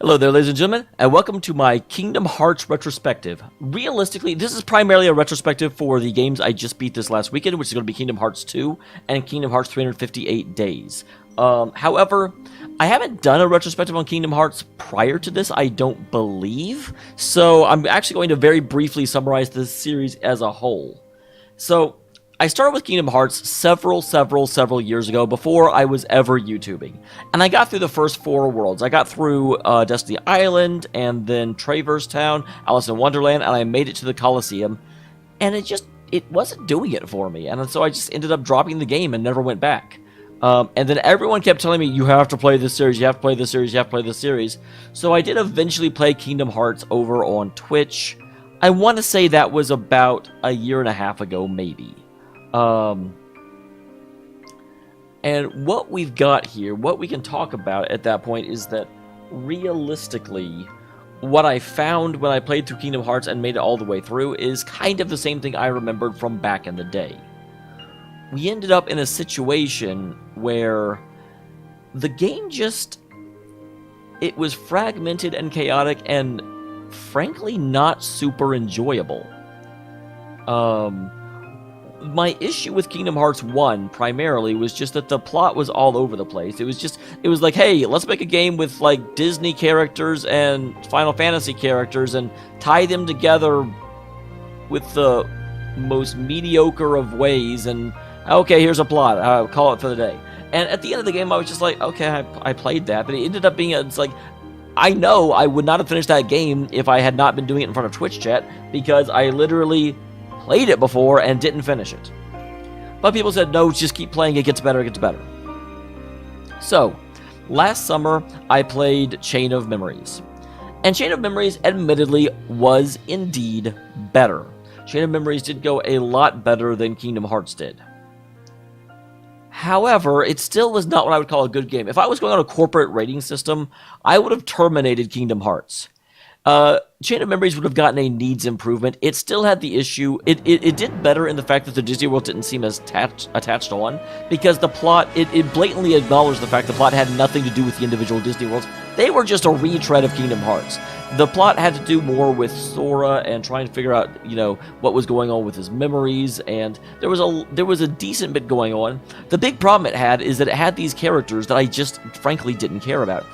Hello there, ladies and gentlemen, and welcome to my Kingdom Hearts retrospective. Realistically, this is primarily a retrospective for the games I just beat this last weekend, which is going to be Kingdom Hearts 2 and Kingdom Hearts 358 Days. However, I haven't done a retrospective on Kingdom Hearts prior to this, I don't believe, so I'm actually going to very briefly summarize this series as a whole. So, I started with Kingdom Hearts several years ago, before I was ever YouTubing. And I got through the first 4 worlds. I got through Destiny Island, and then Traverse Town, Alice in Wonderland, and I made it to the Coliseum. And it wasn't doing it for me. And so I just ended up dropping the game and never went back. And then everyone kept telling me, you have to play this series, you have to play this series, you have to play this series. So I did eventually play Kingdom Hearts over on Twitch. I want to say that was about a year and a half ago, maybe. And what we've got here, what we can talk about at that point is that realistically, what I found when I played through Kingdom Hearts and made it all the way through is kind of the same thing I remembered from back in the day. We ended up in a situation where the game it was fragmented and chaotic and frankly not super enjoyable. My issue with Kingdom Hearts 1 primarily was just that the plot was all over the place. It was like, hey, let's make a game with like Disney characters and Final Fantasy characters and tie them together with the most mediocre of ways, and okay, here's a plot, I'll call it for the day. And at the end of the game, I was just like, okay, I played that, but it ended up being, it's like, I know I would not have finished that game if I had not been doing it in front of Twitch chat, because I literally played it before and didn't finish it. But people said, no, just keep playing, it gets better, it gets better. So, last summer, I played Chain of Memories. And Chain of Memories, admittedly, was indeed better. Chain of Memories did go a lot better than Kingdom Hearts did. However, it still was not what I would call a good game. If I was going on a corporate rating system, I would have terminated Kingdom Hearts. Chain of Memories would have gotten a needs improvement. It still had the issue. It did better in the fact that the Disney World didn't seem as attached on, because the plot, it blatantly acknowledged the fact the plot had nothing to do with the individual Disney Worlds. They were just a retread of Kingdom Hearts. The plot had to do more with Sora and trying to figure out, what was going on with his memories, and there was a decent bit going on. The big problem it had is that it had these characters that I just frankly didn't care about.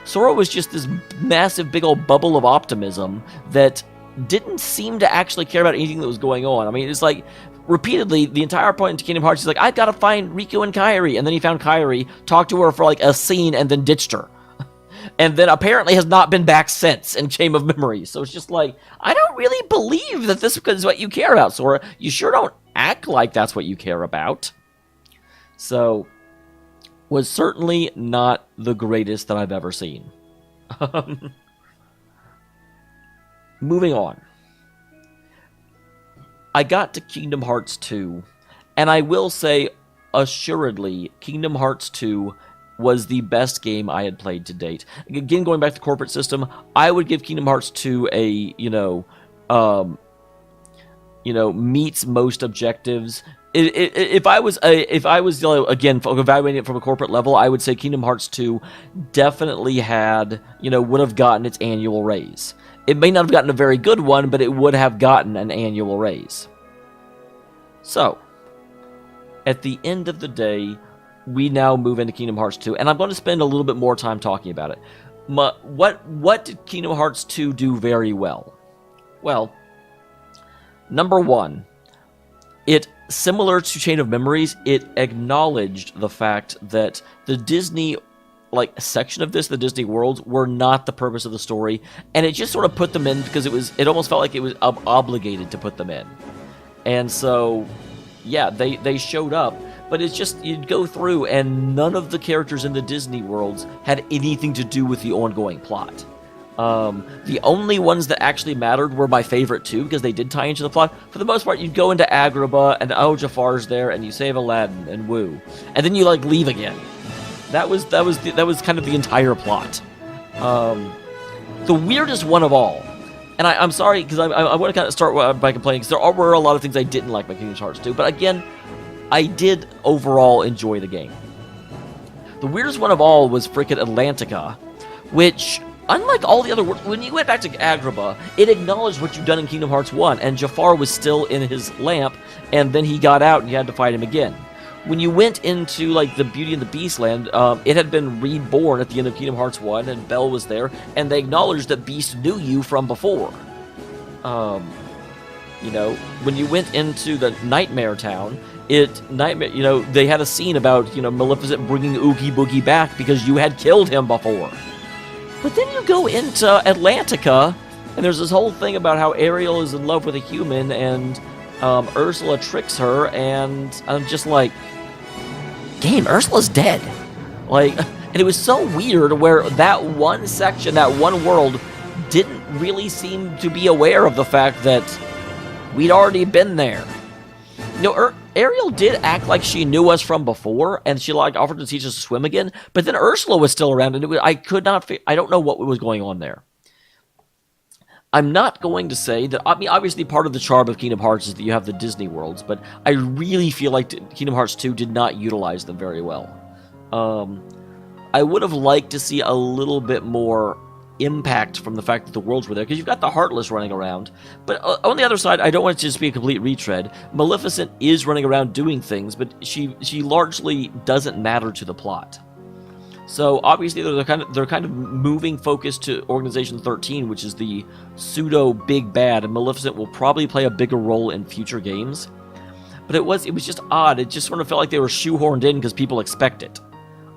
Sora was just this massive, big old bubble of optimism that didn't seem to actually care about anything that was going on. I mean, it's like, repeatedly, the entire point into Kingdom Hearts, he's like, I've got to find Riku and Kairi, and then he found Kairi, talked to her for like a scene, and then ditched her. And then apparently has not been back since in Chain of Memories. So it's just like, I don't really believe that this is what you care about, Sora. You sure don't act like that's what you care about. So, was certainly not the greatest that I've ever seen. Moving on. I got to Kingdom Hearts 2, and I will say, assuredly, Kingdom Hearts 2 was the best game I had played to date. Again, going back to the corporate system, I would give Kingdom Hearts 2 a, meets most objectives. If I was again evaluating it from a corporate level, I would say Kingdom Hearts 2 definitely had, would have gotten its annual raise. It may not have gotten a very good one, but it would have gotten an annual raise. So, at the end of the day, we now move into Kingdom Hearts 2, and I'm going to spend a little bit more time talking about it. What did Kingdom Hearts 2 do very well? Well, number one, similar to Chain of Memories, it acknowledged the fact that the Disney section of this, the Disney worlds, were not the purpose of the story, and it just sort of put them in because it almost felt like it was obligated to put them in. And so, yeah, they showed up, but it's just, you'd go through and none of the characters in the Disney worlds had anything to do with the ongoing plot. The only ones that actually mattered were my favorite two, because they did tie into the plot. For the most part, you'd go into Agrabah, and Jafar's there, and you save Aladdin, and woo. And then you, leave again. That was kind of the entire plot. The weirdest one of all, and I'm sorry, because I want to kind of start by complaining, because there were a lot of things I didn't like about Kingdom Hearts 2, but again, I did overall enjoy the game. The weirdest one of all was frickin' Atlantica, which unlike all the other worlds, when you went back to Agrabah, it acknowledged what you've done in Kingdom Hearts 1, and Jafar was still in his lamp, and then he got out and you had to fight him again. When you went into, like, the Beauty and the Beast land, it had been reborn at the end of Kingdom Hearts 1, and Belle was there, and they acknowledged that Beast knew you from before. You know, when you went into the Nightmare Town, you know, they had a scene about, you know, Maleficent bringing Oogie Boogie back because you had killed him before. But then you go into Atlantica, and there's this whole thing about how Ariel is in love with a human, and Ursula tricks her, and I'm just like, game, Ursula's dead. Like, and it was so weird where that one section, that one world, didn't really seem to be aware of the fact that we'd already been there. You know, Ariel did act like she knew us from before, and she, like, offered to teach us to swim again, but then Ursula was still around, and I don't know what was going on there. I'm not going to say that, I mean, obviously part of the charm of Kingdom Hearts is that you have the Disney worlds, but I really feel like Kingdom Hearts 2 did not utilize them very well. I would have liked to see a little bit more impact from the fact that the worlds were there, because you've got the Heartless running around, but on the other side, I don't want it to just be a complete retread. Maleficent is running around doing things, but she largely doesn't matter to the plot. So obviously they're kind of moving focus to Organization 13, which is the pseudo big bad, and Maleficent will probably play a bigger role in future games. But it was just odd. It just sort of felt like they were shoehorned in because people expect it.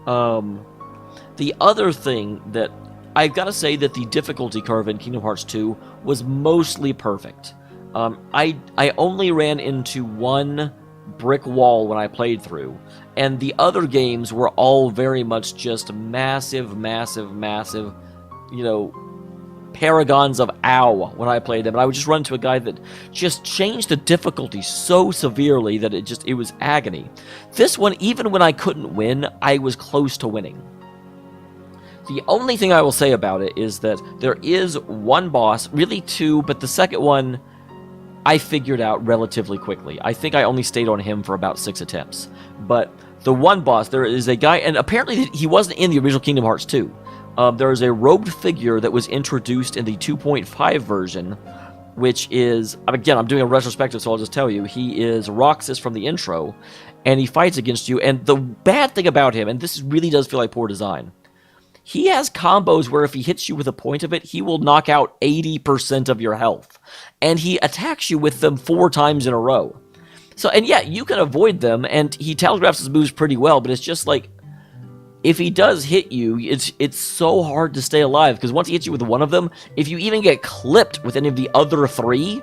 The other thing that I've got to say that the difficulty curve in Kingdom Hearts 2 was mostly perfect. I only ran into one brick wall when I played through, and the other games were all very much just massive, you know, paragons of ow when I played them, and I would just run into a guy that just changed the difficulty so severely that it was agony. This one, even when I couldn't win, I was close to winning. The only thing I will say about it is that there is one boss, really two, but the second one I figured out relatively quickly. I think I only stayed on him for about 6 attempts. But the one boss, there is a guy, and apparently he wasn't in the original Kingdom Hearts 2. There is a robed figure that was introduced in the 2.5 version, which is, again, I'm doing a retrospective, so I'll just tell you, he is Roxas from the intro, and he fights against you, and the bad thing about him, and this really does feel like poor design, he has combos where if he hits you with a point of it, he will knock out 80% of your health. And he attacks you with them 4 times in a row. So, and yeah, you can avoid them, and he telegraphs his moves pretty well, but it's just like, if he does hit you, it's so hard to stay alive, because once he hits you with one of them, if you even get clipped with any of the other 3,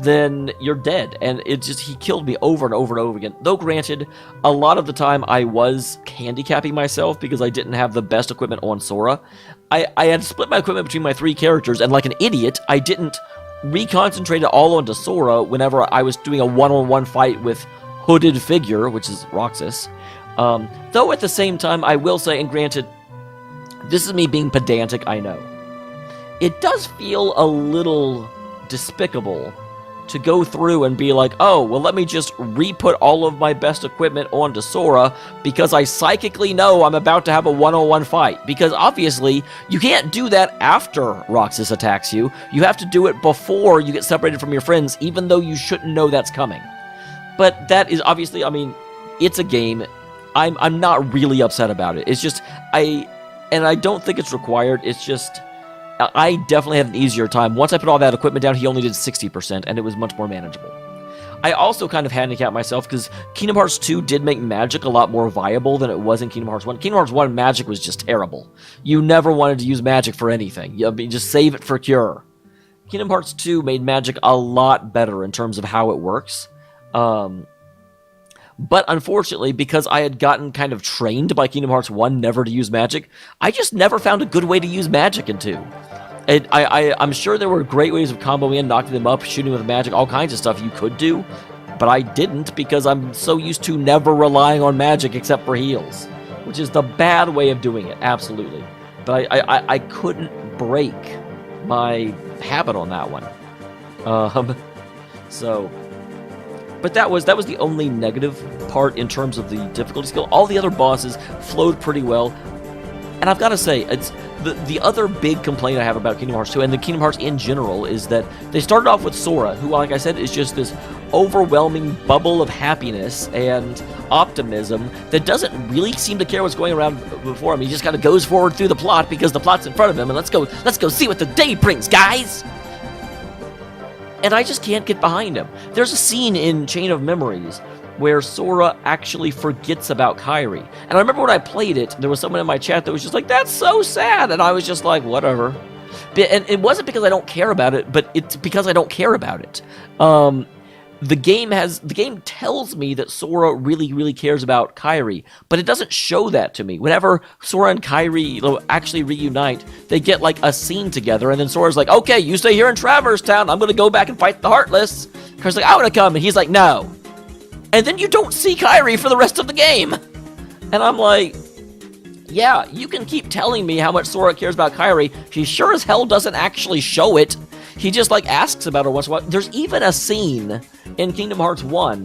then you're dead. And he killed me over and over and over again. Though granted, a lot of the time I was handicapping myself because I didn't have the best equipment on Sora. I had split my equipment between my 3 characters, and like an idiot, I didn't reconcentrate it all onto Sora whenever I was doing a one-on-one fight with Hooded Figure, which is Roxas. Though at the same time, I will say, and granted, this is me being pedantic, I know, it does feel a little despicable to go through and be like, oh, well, let me just re-put all of my best equipment onto Sora because I psychically know I'm about to have a one-on-one fight. Because obviously, you can't do that after Roxas attacks you. You have to do it before you get separated from your friends, even though you shouldn't know that's coming. But that is obviously, I mean, it's a game. I'm not really upset about it. It's just, I don't think it's required. It's just, I definitely had an easier time. Once I put all that equipment down, he only did 60%, and it was much more manageable. I also kind of handicapped myself, because Kingdom Hearts 2 did make magic a lot more viable than it was in Kingdom Hearts 1. Kingdom Hearts 1 magic was just terrible. You never wanted to use magic for anything. You just save it for cure. Kingdom Hearts 2 made magic a lot better in terms of how it works. But unfortunately, because I had gotten kind of trained by Kingdom Hearts 1 never to use magic, I just never found a good way to use magic in 2. I'm sure there were great ways of comboing in, knocking them up, shooting with magic, all kinds of stuff you could do, but I didn't because I'm so used to never relying on magic except for heals, which is the bad way of doing it, absolutely. But I couldn't break my habit on that one. But that was the only negative part in terms of the difficulty skill. All the other bosses flowed pretty well. And I've got to say, it's the other big complaint I have about Kingdom Hearts 2 and the Kingdom Hearts in general is that they started off with Sora, who, like I said, is just this overwhelming bubble of happiness and optimism that doesn't really seem to care what's going around before him. He just kind of goes forward through the plot because the plot's in front of him, and let's go see what the day brings, guys! And I just can't get behind him. There's a scene in Chain of Memories where Sora actually forgets about Kairi. And I remember when I played it, there was someone in my chat that was just like, that's so sad! And I was just like, whatever. And it wasn't because I don't care about it, but it's because I don't care about it. The game tells me that Sora really, really cares about Kairi, but it doesn't show that to me. Whenever Sora and Kairi actually reunite, they get like a scene together, and then Sora's like, okay, you stay here in Traverse Town, I'm gonna go back and fight the Heartless. Kairi's like, I wanna come, and he's like, no. And then you don't see Kairi for the rest of the game. And I'm like, yeah, you can keep telling me how much Sora cares about Kairi. He sure as hell doesn't actually show it. He just, like, asks about her once in a while. There's even a scene in Kingdom Hearts 1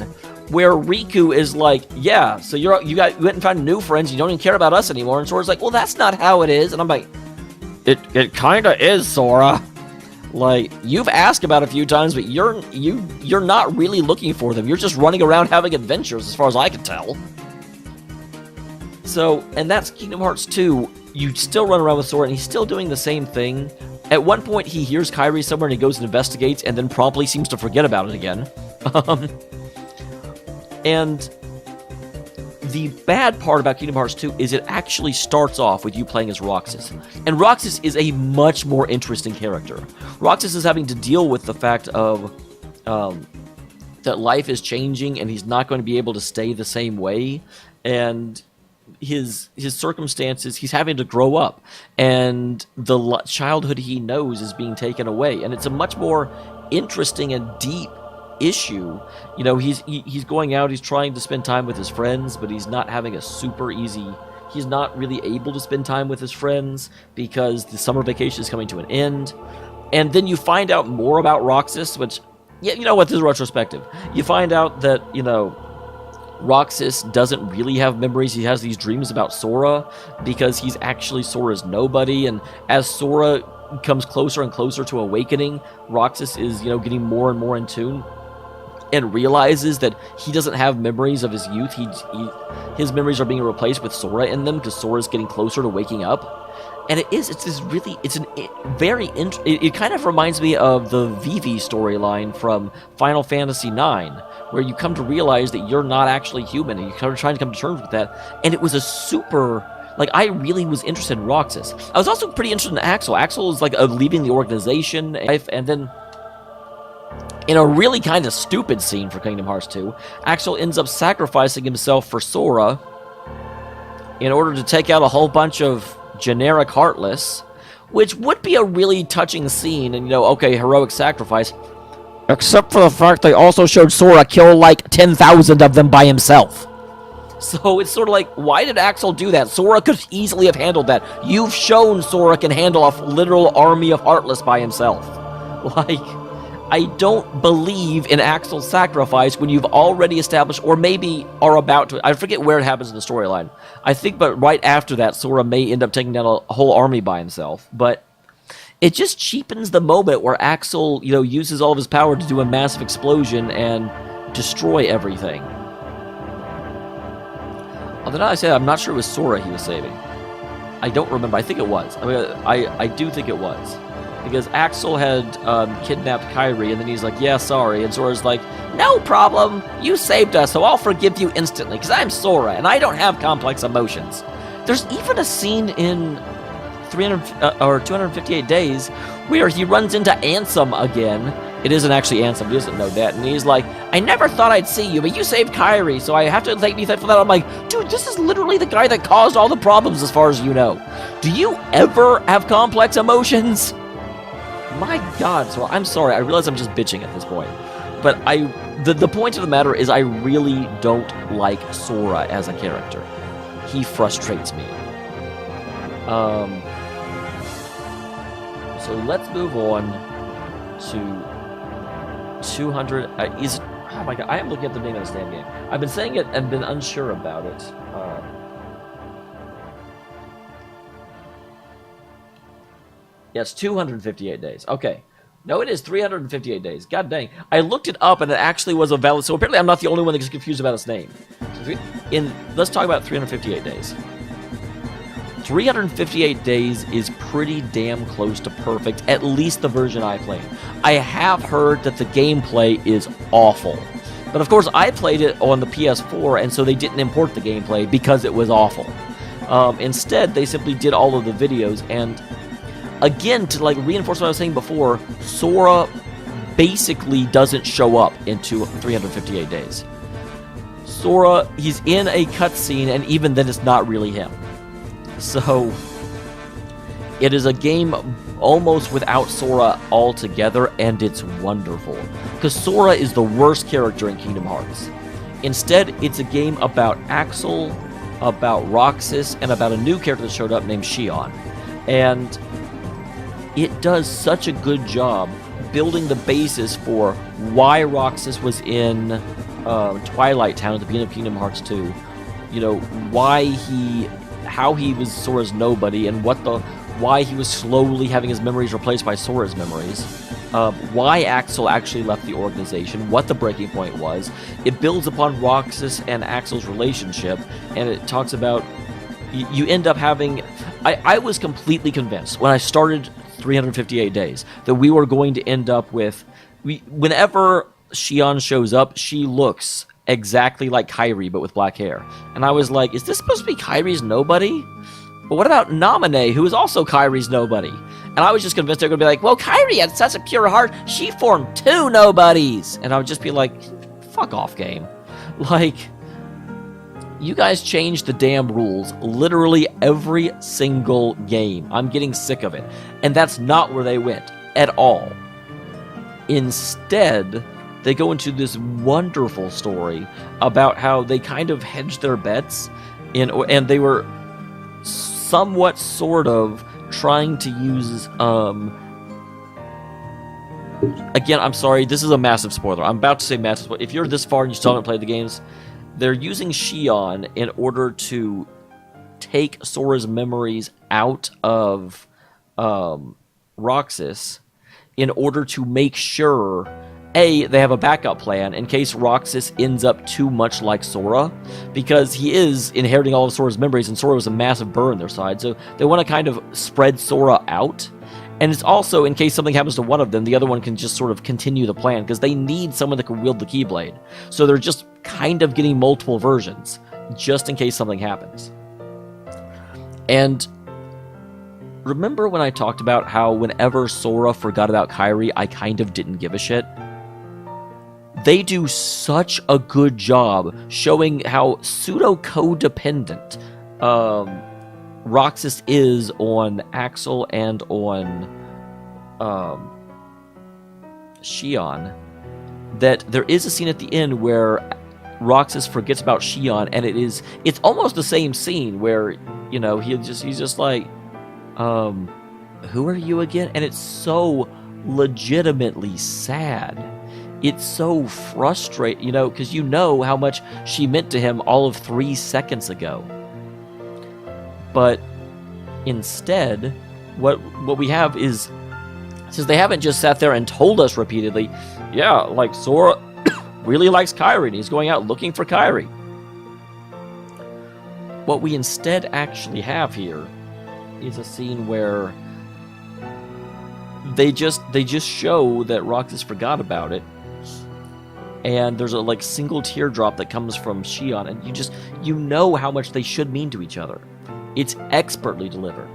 where Riku is like, yeah, so you went and found new friends, you don't even care about us anymore. And Sora's like, well, that's not how it is. And I'm like, it kinda is, Sora. Like, you've asked about it a few times, but you're not really looking for them. You're just running around having adventures, as far as I can tell. So, and that's Kingdom Hearts 2. You still run around with Sora, and he's still doing the same thing. At one point, he hears Kairi somewhere, and he goes and investigates, and then promptly seems to forget about it again. And the bad part about Kingdom Hearts 2 is it actually starts off with you playing as Roxas. And Roxas is a much more interesting character. Roxas is having to deal with the fact of that life is changing and he's not going to be able to stay the same way. And his circumstances, he's having to grow up. And the childhood he knows is being taken away. And it's a much more interesting and deep issue. You know, he's going out, he's trying to spend time with his friends, but he's not having a super easy, he's not really able to spend time with his friends because the summer vacation is coming to an end. And then you find out more about Roxas, which, yeah, you know what, this is retrospective. You find out that, you know, Roxas doesn't really have memories. He has these dreams about Sora because he's actually Sora's nobody, and as Sora comes closer and closer to awakening, Roxas is, you know, getting more and more in tune and realizes that he doesn't have memories of his youth. His memories are being replaced with Sora in them because Sora's getting closer to waking up. And it kind of reminds me of the Vivi storyline from Final Fantasy IX, where you come to realize that you're not actually human, and you're trying to come to terms with that. And it was a super, like, I really was interested in Roxas. I was also pretty interested in Axel. Axel is like leaving the organization, and then in a really kind of stupid scene for Kingdom Hearts 2, Axel ends up sacrificing himself for Sora in order to take out a whole bunch of generic Heartless, which would be a really touching scene, and, you know, okay, heroic sacrifice. Except for the fact they also showed Sora kill like 10,000 of them by himself. So it's sort of like, why did Axel do that? Sora could easily have handled that. You've shown Sora can handle a literal army of Heartless by himself. Like, I don't believe in Axel's sacrifice when you've already established, or maybe are about to, I forget where it happens in the storyline. I think, but right after that, Sora may end up taking down a whole army by himself. But it just cheapens the moment where Axel, you know, uses all of his power to do a massive explosion and destroy everything. Although now I say I'm not sure it was Sora he was saving. I don't remember. I think it was. I mean, I do think it was. Because Axel had kidnapped Kairi, and then he's like, yeah, sorry. And Sora's like, no problem. You saved us, so I'll forgive you instantly, because I'm Sora, and I don't have complex emotions. There's even a scene in 258 Days where he runs into Ansem again. It isn't actually Ansem, he doesn't know that. And he's like, I never thought I'd see you, but you saved Kairi, so I have to thank you for that. I'm like, dude, this is literally the guy that caused all the problems as far as you know. Do you ever have complex emotions? My God, so I'm sorry, I realize I'm just bitching at this point. But the point of the matter is I really don't like Sora as a character. He frustrates me. So let's move on to 200. Oh my God, I am looking at the name of this damn game. I've been saying it and been unsure about it. Yes, 258 days. Okay. No, it is 358 days. God dang. I looked it up, and it actually was a valid... So apparently I'm not the only one that gets confused about its name. Let's talk about 358 days. 358 days is pretty damn close to perfect, at least the version I played. I have heard that the gameplay is awful. But of course, I played it on the PS4, and so they didn't import the gameplay because it was awful. Instead, they simply did all of the videos, and again, to like reinforce what I was saying before, Sora basically doesn't show up into 358 days. Sora, he's in a cutscene, and even then it's not really him. So, it is a game almost without Sora altogether, and it's wonderful. Because Sora is the worst character in Kingdom Hearts. Instead, it's a game about Axel, about Roxas, and about a new character that showed up named Xion. And it does such a good job building the basis for why Roxas was in Twilight Town at the beginning of Kingdom Hearts 2. You know, how he was Sora's nobody, and why he was slowly having his memories replaced by Sora's memories. Why Axel actually left the organization, what the breaking point was. It builds upon Roxas and Axel's relationship, and it talks about you end up having... I was completely convinced when I started 358 days that we were going to end up with... Whenever Xion shows up, she looks exactly like Kairi, but with black hair. And I was like, is this supposed to be Kairi's nobody? But what about Naminé, who is also Kairi's nobody? And I was just convinced they're going to be like, well, Kairi had such a pure heart, she formed two nobodies. And I would just be like, fuck off, game. Like, you guys changed the damn rules literally every single game. I'm getting sick of it. And that's not where they went at all. Instead, they go into this wonderful story about how they kind of hedged their bets, and they were somewhat sort of trying to use... Again, I'm sorry, this is a massive spoiler. I'm about to say massive spoiler. If you're this far and you still haven't played the games, they're using Xion in order to take Sora's memories out of Roxas in order to make sure... A, they have a backup plan in case Roxas ends up too much like Sora, because he is inheriting all of Sora's memories, and Sora was a massive burr on their side, so they want to kind of spread Sora out. And it's also, in case something happens to one of them, the other one can just sort of continue the plan, because they need someone that can wield the Keyblade. So they're just kind of getting multiple versions, just in case something happens. And remember when I talked about how whenever Sora forgot about Kairi, I kind of didn't give a shit? They do such a good job showing how pseudo-codependent Roxas is on Axel and on Xion, that there is a scene at the end where Roxas forgets about Xion, and it's almost the same scene where, you know, he's just like, who are you again? And it's so legitimately sad. It's so frustrating, you know, because you know how much she meant to him all of 3 seconds ago. But instead, what we have is, since they haven't just sat there and told us repeatedly, yeah, like Sora really likes Kairi and he's going out looking for Kairi. What we instead actually have here is a scene where they just show that Roxas forgot about it. And there's a like single teardrop that comes from Xion, and you know how much they should mean to each other. It's expertly delivered.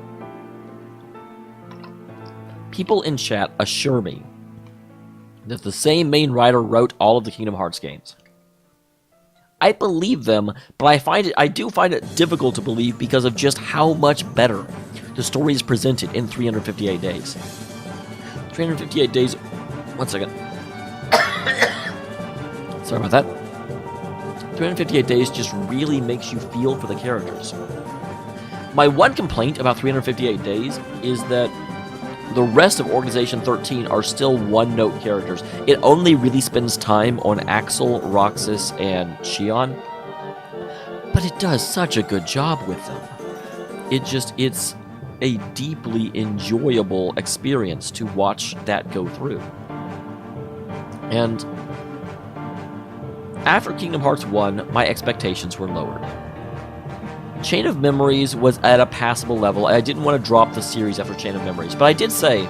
People in chat assure me that the same main writer wrote all of the Kingdom Hearts games. I believe them, but I do find it difficult to believe because of just how much better the story is presented in 358 days. 358 days... One second. Sorry about that. 358 days just really makes you feel for the characters. My one complaint about 358 days is that the rest of Organization 13 are still one-note characters. It only really spends time on Axel, Roxas, and Xion. But it does such a good job with them. a deeply enjoyable experience to watch that go through. And after Kingdom Hearts 1, my expectations were lowered. Chain of Memories was at a passable level. I didn't want to drop the series after Chain of Memories, but I did say,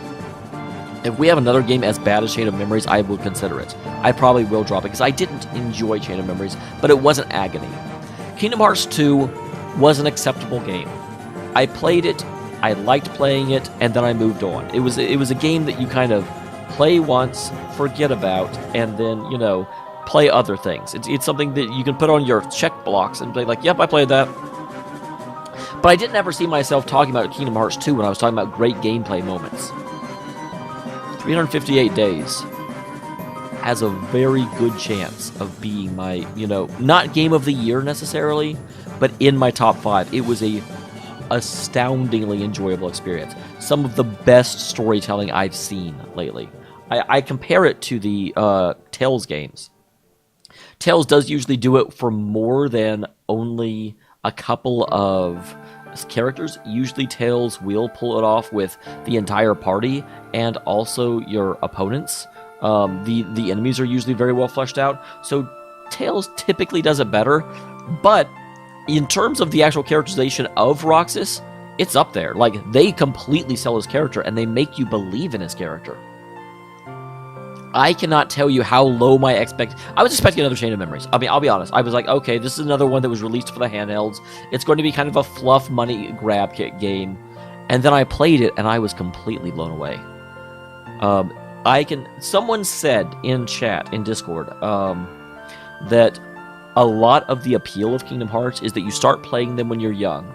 if we have another game as bad as Chain of Memories, I would consider it. I probably will drop it, because I didn't enjoy Chain of Memories, but it wasn't agony. Kingdom Hearts 2 was an acceptable game. I played it, I liked playing it, and then I moved on. It was a game that you kind of play once, forget about, and then, you know, play other things. It's something that you can put on your check blocks and be like, yep, I played that. But I didn't ever see myself talking about Kingdom Hearts 2 when I was talking about great gameplay moments. 358 Days has a very good chance of being my, you know, not game of the year necessarily, but in my top 5. It was a astoundingly enjoyable experience. Some of the best storytelling I've seen lately. I compare it to the Tales games. Tales does usually do it for more than only a couple of characters. Usually Tales will pull it off with the entire party and also your opponents. The enemies are usually very well fleshed out, so Tales typically does it better, but in terms of the actual characterization of Roxas, it's up there. Like, they completely sell his character, and they make you believe in his character. I cannot tell you how low my I was expecting another Chain of Memories. I mean, I'll be honest. I was like, okay, this is another one that was released for the handhelds. It's going to be kind of a fluff money grab kit game. And then I played it, and I was completely blown away. Someone said in chat, in Discord, that a lot of the appeal of Kingdom Hearts is that you start playing them when you're young,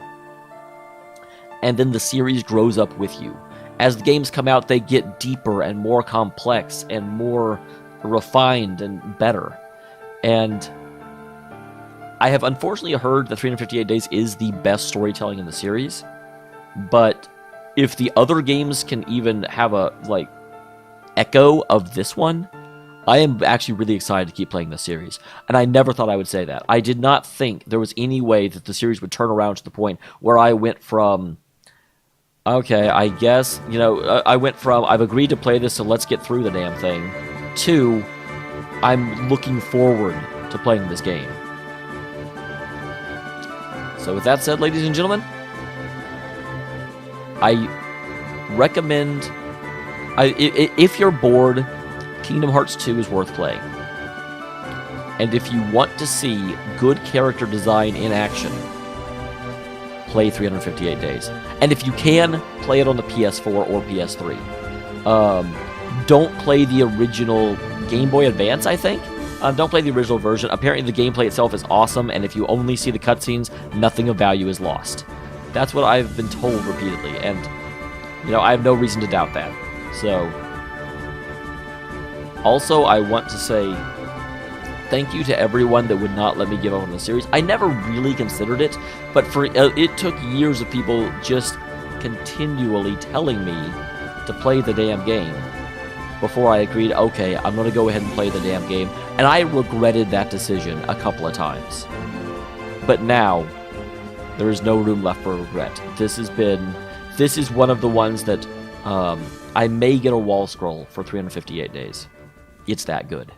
and then the series grows up with you. As the games come out, they get deeper and more complex and more refined and better. And I have unfortunately heard that 358 Days is the best storytelling in the series, but if the other games can even have a, like, echo of this one, I am actually really excited to keep playing this series. And I never thought I would say that. I did not think there was any way that the series would turn around to the point where I went from, okay, I guess, you know, I went from, I've agreed to play this, so let's get through the damn thing, to, I'm looking forward to playing this game. So with that said, ladies and gentlemen, I recommend, if you're bored, Kingdom Hearts 2 is worth playing. And if you want to see good character design in action, play 358 Days. And if you can, play it on the PS4 or PS3. Don't play the original Game Boy Advance, I think. Don't play the original version. Apparently the gameplay itself is awesome, and if you only see the cutscenes, nothing of value is lost. That's what I've been told repeatedly, and, you know, I have no reason to doubt that. So, also, I want to say thank you to everyone that would not let me give up on the series. I never really considered it, but it took years of people just continually telling me to play the damn game before I agreed, okay, I'm going to go ahead and play the damn game. And I regretted that decision a couple of times. But now, there is no room left for regret. This is one of the ones that I may get a wall scroll for 358 Days. It's that good.